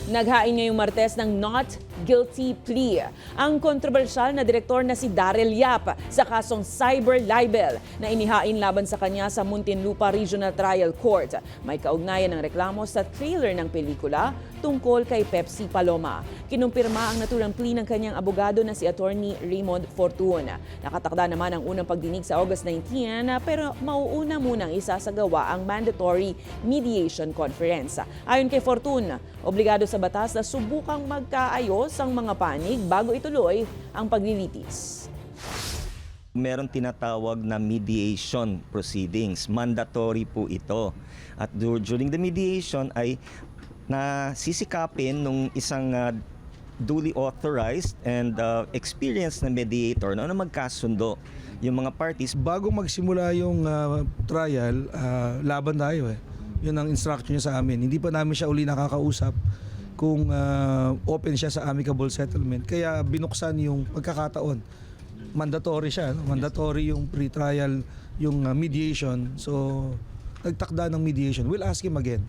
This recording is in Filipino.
Naghain ngayong Martes ng not guilty plea ang kontrobersyal na direktor na si Daryl Yap sa kasong cyber libel na inihain laban sa kanya sa Muntinlupa Regional Trial Court. May kaugnayan ng reklamo sa trailer ng pelikula tungkol kay Pepsi Paloma. Kinumpirma ang naturang plea ng kanyang abogado na si Attorney Raymond Fortun. Nakatakda naman ang unang pagdinig sa August 19 pero mauuna munang isasagawa ang mandatory mediation conference. Ayon kay Fortun, obligado sa batas na subukang magkaayos ang mga panig bago ituloy ang paglilitis. Meron tinatawag na mediation proceedings. Mandatory po ito. At during the mediation ay nasisikapin nung isang duly authorized and experienced na mediator na magkasundo yung mga parties. Bago magsimula yung trial, laban tayo eh. Yun ang instruction niya sa amin. Hindi pa namin siya uli nakakausap kung open siya sa amicable settlement. Kaya binuksan yung pagkakataon. Mandatory siya. No? Mandatory yung pre-trial, yung mediation. So, nagtakda ng mediation. We'll ask him again.